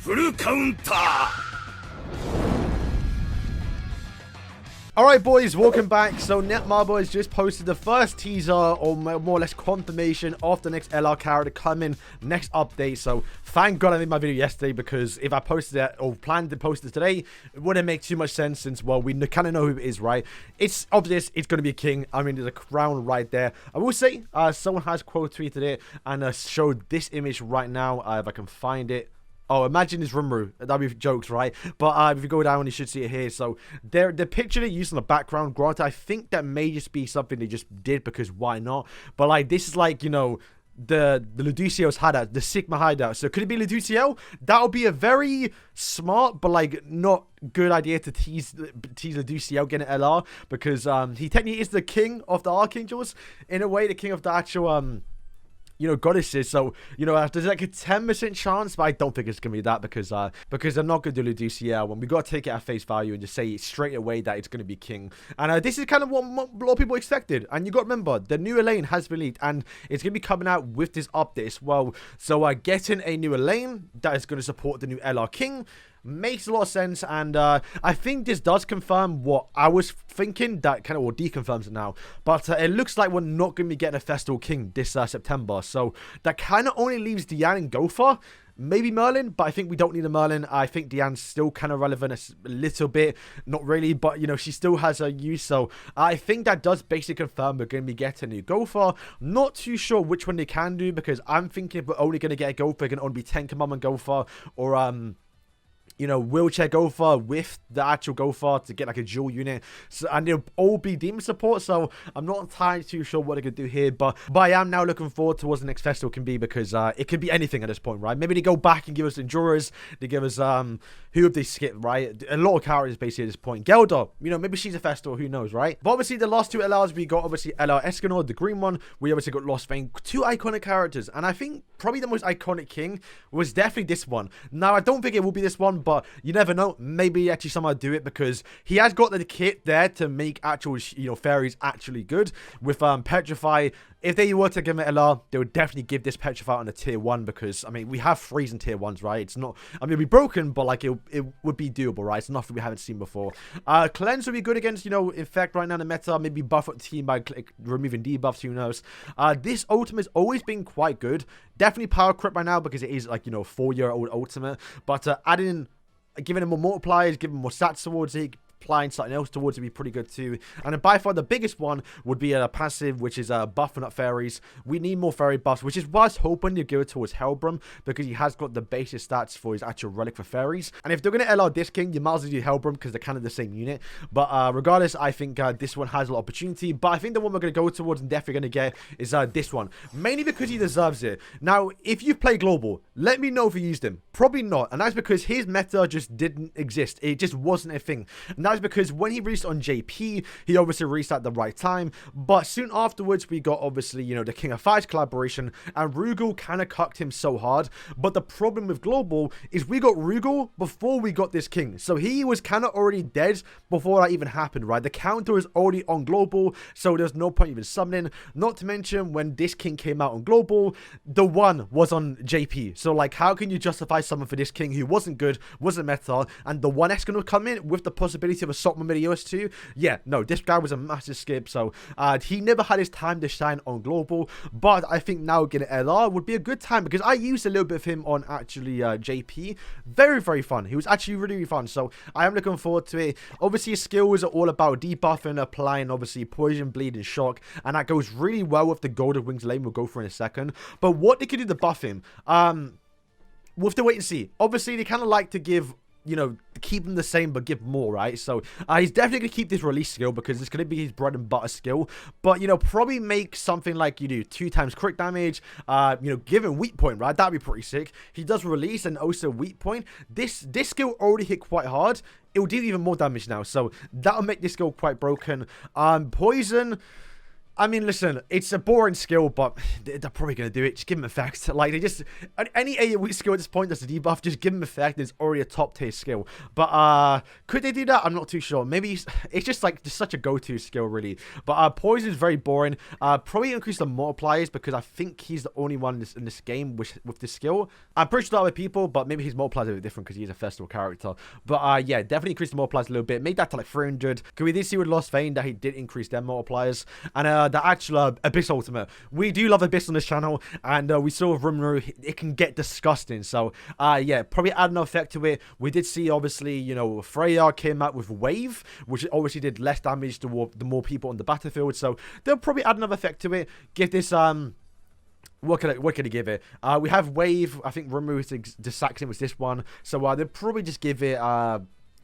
フルカウンター Alright boys, welcome back. So Netmarble has just posted the first teaser, or more or less confirmation, of the next LR character coming next update. So thank god I made my video yesterday, because if I posted it or planned to post it today, it wouldn't make too much sense, since, well, we kind of know who it is, right? It's obvious it's going to be a king. I mean, there's a crown right there. I will say, someone has quote tweeted it and showed this image right now, if I can find it. Oh, imagine this Rimuru. That'd be jokes, right? But if you go down, you should see it here. So the picture they used in the background, granted, I think that may just be something they just did because why not? But like, this is like, you know, the Ludicio's hideout, the Sigma hideout. So could it be Ludicio? That would be a very smart, but like not good idea to tease Ludicio getting an LR, because he technically is the king of the Archangels, in a way, the king of the actual you know, goddesses. So, you know, there's like a 10% chance, but I don't think it's gonna be that, because they're not gonna do Ludicio, and we gotta take it at face value and just say straight away that it's gonna be king. And this is kind of what a lot of people expected. And you gotta remember, the new Elaine has been leaked, and it's gonna be coming out with this update as well. So getting a new Elaine that is gonna support the new LR King makes a lot of sense, and I think this does confirm what I was thinking, that kind of, or deconfirms it now. But it looks like we're not going to be getting a Festival King this September, so that kind of only leaves Diane and Gowther. Maybe Merlin, but I think we don't need a Merlin. I think Diane's still kind of relevant a little bit. Not really, but, you know, she still has her use. So I think that does basically confirm we're going to be getting a new Gowther. Not too sure which one they can do, because I'm thinking if we're only going to get a Gowther, it can only be Tenka Mom and Gowther, or you know, wheelchair Gowther with the actual Gowther to get like a dual unit. So, and it'll all be demon support, so I'm not entirely too sure what they could do here, but I am now looking forward to what the next festival can be, because it could be anything at this point, right? Maybe they go back and give us Endurers, they give us who have they skipped, right? A lot of characters basically at this point. Gelda, you know, maybe she's a festival, who knows, right? But obviously the last two LRs, we got obviously LR Escanor, the green one. We obviously got Lost Vein, two iconic characters, and I think probably the most iconic king was definitely this one. Now I don't think it will be this one, but you never know. Maybe actually somehow do it, because he has got the kit there to make actual, you know, fairies actually good. With Petrify, if they were to give him an LR, they would definitely give this Petrify on a tier 1, because, I mean, we have freezing tier 1s, right? It's not, I mean, it'd be broken, but like, it would be doable, right? It's nothing we haven't seen before. Cleanse would be good against, you know, Infect right now in the meta. Maybe buff up the team by removing debuffs, who knows. This ultimate has always been quite good. Definitely power creep right now, because it is like, you know, 4-year-old ultimate. But adding, giving him more multipliers, giving him more stats towards it, applying something else towards it would be pretty good too. And then by far the biggest one would be a passive, which is buffing up fairies. We need more fairy buffs, which is why I was hoping you'd give it towards Helbram, because he has got the basic stats for his actual relic for fairies. And if they're going to LR this king, you might as well do Helbram, because they're kind of the same unit. But regardless, I think this one has a lot of opportunity. But I think the one we're going to go towards and definitely going to get is this one, mainly because he deserves it. Now, if you play global, let me know if you used him. Probably not, and that's because his meta just didn't exist. It just wasn't a thing. And that's because when he released on JP, he obviously released at the right time, but soon afterwards we got obviously, you know, the King of Fighters collaboration, and Rugal kind of cucked him so hard. But the problem with global is we got Rugal before we got this king, so he was kind of already dead before that even happened, right? The counter was already on global, so there's no point even summoning. Not to mention, when this king came out on global, the one was on JP, so like, how can you justify someone for this king who wasn't good, wasn't meta, and the 1S going to come in with the possibility of a Sotman Medios too? Yeah, no, this guy was a massive skip, so he never had his time to shine on global. But I think now getting LR would be a good time, because I used a little bit of him on actually JP. Very, very fun. He was actually really, really fun, so I am looking forward to it. Obviously his skills are all about debuffing, applying obviously poison, bleed, and shock, and that goes really well with the Golden Wings lane we'll go for in a second. But what they could do to buff him, we'll have to wait and see. Obviously they kind of like to give, you know, keep them the same but give more, right? So he's definitely going to keep this release skill, because it's going to be his bread and butter skill. But, you know, probably make something like, you do 2 times crit damage, you know, give him weak point, right? That'd be pretty sick. He does release and also weak point. This skill already hit quite hard. It will do even more damage now, so that'll make this skill quite broken. Poison, I mean, listen, it's a boring skill, but they're probably going to do it. Just give him effect. Like, they just... Any AoE skill at this point that's a debuff, just give him effect. It's already a top-tier skill. But, could they do that? I'm not too sure. Maybe it's just, like, just such a go-to skill, really. But, Poison is very boring. Probably increase the multipliers, because I think he's the only one in this game with this skill. I'm pretty sure other people, but maybe his multipliers are a bit different, because he's a festival character. But, yeah, definitely increase the multipliers a little bit. Made that to, like, 300. Because we did see with Lost Vein that he did increase their multipliers. And, the actual Abyss ultimate. We do love Abyss on this channel, and we saw with Rimuru, it can get disgusting. So, yeah, probably add an effect to it. We did see, obviously, you know, Freya came out with Wave, which obviously did less damage to the more people on the battlefield. So, they'll probably add another effect to it. Give this, what can I give it? We have Wave. I think Rimuru to Saxon was this one. So, they'll probably just give it,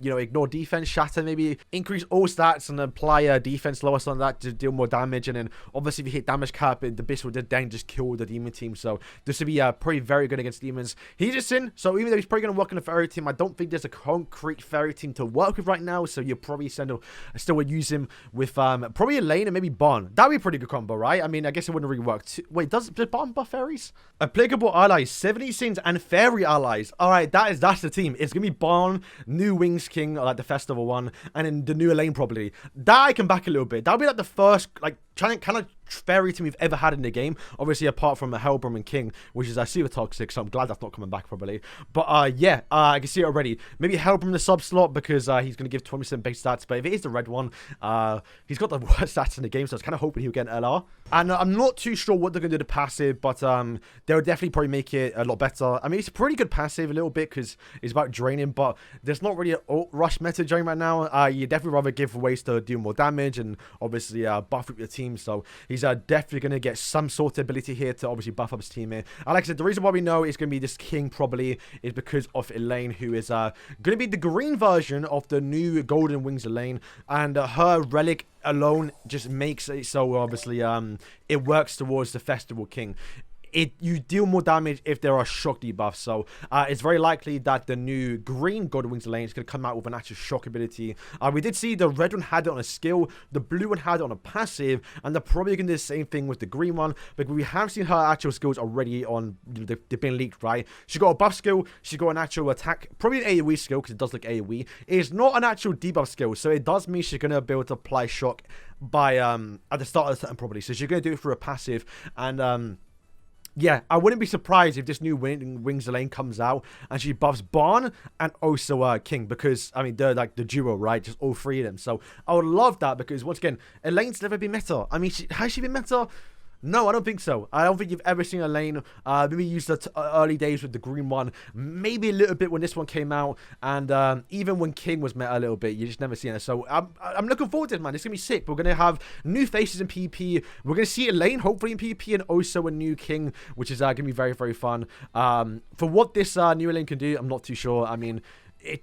you know, ignore defense, shatter, maybe increase all stats and apply defense lower on that to deal more damage. And then obviously if you hit damage cap, the Abyss will then just kill the demon team. So this would be probably very good against demons. He's just in, so even though he's probably going to work on the fairy team, I don't think there's a concrete fairy team to work with right now. So you'll probably still would use him with probably Elaine and maybe Bon. That'd be a pretty good combo, right? I mean, I guess it wouldn't really work. Wait, does Bon buff fairies? Applicable allies, 70 sins and fairy allies. All right, that's the team. It's gonna be Bon, new Wings King, like the festival one, and then the new Elaine probably. That I can back a little bit. That'll be like the first like kind of fairy team we've ever had in the game. Obviously apart from Hellbrom and King, which is super toxic, so I'm glad that's not coming back probably. But yeah, I can see it already. Maybe Hellbrom the sub slot because he's gonna give 20% base stats. But if it is the red one, he's got the worst stats in the game, so I was kind of hoping he'll get an LR. And I'm not too sure what they're gonna do to passive, but they'll definitely probably make it a lot better. I mean, it's a pretty good passive a little bit because it's about draining, but there's not really an ult rush meta drain right now. You definitely rather give ways to do more damage and obviously buff up your team. So he's definitely going to get some sort of ability here to obviously buff up his team here. And like I said, the reason why we know it's going to be this King probably is because of Elaine, who is going to be the green version of the new Golden Wings Elaine. And her relic alone just makes it so obviously it works towards the Festival King. You deal more damage if there are shock debuffs, so it's very likely that the new green Golden Wings Elaine is going to come out with an actual shock ability. We did see the red one had it on a skill, the blue one had it on a passive, and they're probably going to do the same thing with the green one, but we have seen her actual skills already on, they've been leaked, right? She got a buff skill, she got an actual attack, probably an AoE skill, because it does look AoE. It's not an actual debuff skill, so it does mean she's going to be able to apply shock by, at the start of the turn probably, so she's going to do it through a passive, and, yeah, I wouldn't be surprised if this new Wings Elaine comes out and she buffs Bon and also King, because, I mean, they're like the duo, right? Just all three of them. So I would love that because, once again, Elaine's never been meta. I mean, has she been meta? No, I don't think so. I don't think you've ever seen Elaine. Maybe used the early days with the green one. Maybe a little bit when this one came out. And even when King was meta a little bit, you just never seen her. So I'm looking forward to it, man. It's going to be sick. We're going to have new faces in PvP. We're going to see Elaine, hopefully in PvP, and also a new King, which is going to be very, very fun. For what this new Elaine can do, I'm not too sure. I mean,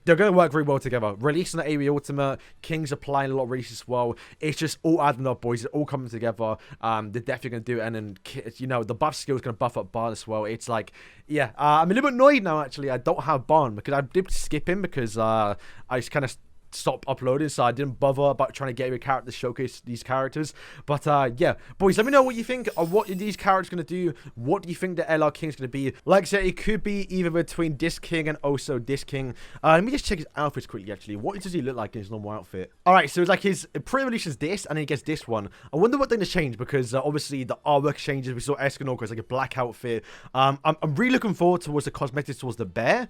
they're going to work very well together. Releasing the AoE Ultimate, King's applying a lot of releases as well. It's just all adding up, boys. It's all coming together. They're definitely going to do it. And then, you know, the buff skill is going to buff up Bon as well. It's like, yeah, I'm a little bit annoyed now, actually. I don't have Bon because I did skip him because I just kind of stop uploading, so I didn't bother about trying to get a character to showcase these characters. But yeah, boys, let me know what you think of what these characters going to do. What do you think the LR King is going to be? Like I said, it could be either between this King and also this King. Let me just check his outfits quickly, actually. What does he look like in his normal outfit? Alright, so it's like his pre-release is this, and then he gets this one. I wonder what thing has changed, because obviously the artwork changes. We saw Escanor, it's like a black outfit. I'm really looking forward towards the cosmetics towards the bear,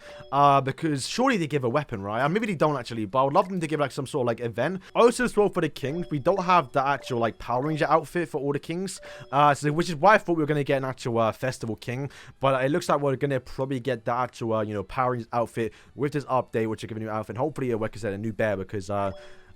because surely they give a weapon, right? Maybe they don't, actually, but I would love them to give like some sort of like event. Also as well for the King, we don't have the actual like Power Ranger outfit for all the Kings, so which is why I thought we were going to get an actual Festival King, but it looks like we're going to probably get the actual you know, Power Rangers outfit with this update, which are giving new outfit, and hopefully like I said, a new bear, because I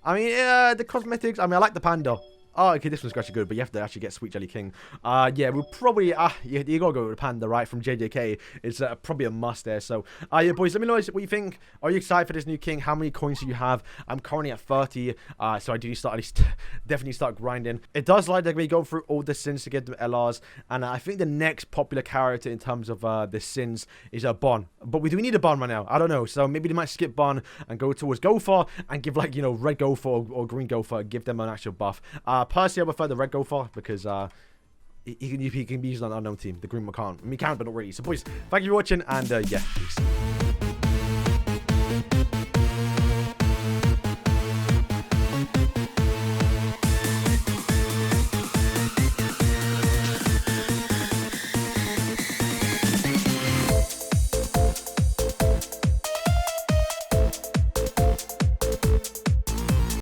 mean the cosmetics, I mean, I like the panda. Oh, okay, this one's actually good, but you have to actually get Sweet Jelly King. Yeah, we'll probably, you gotta go with the Panda, right, from JJK. It's probably a must there. So, yeah, boys, let me know what you think. Are you excited for this new King? How many coins do you have? I'm currently at 30, so I do start, at least, definitely start grinding. It does like that we go through all the sins to get the LRs, and I think the next popular character in terms of the sins is Bon. But we do need a Bon right now. I don't know, so maybe they might skip Bon and go towards Gopher and give, like, you know, red Gopher or green Gopher, give them an actual buff. personally, I prefer the red Gothar because he can be used on an unknown team. The green one can't. I mean, can, but not really. So, boys, thank you for watching, and yeah, peace.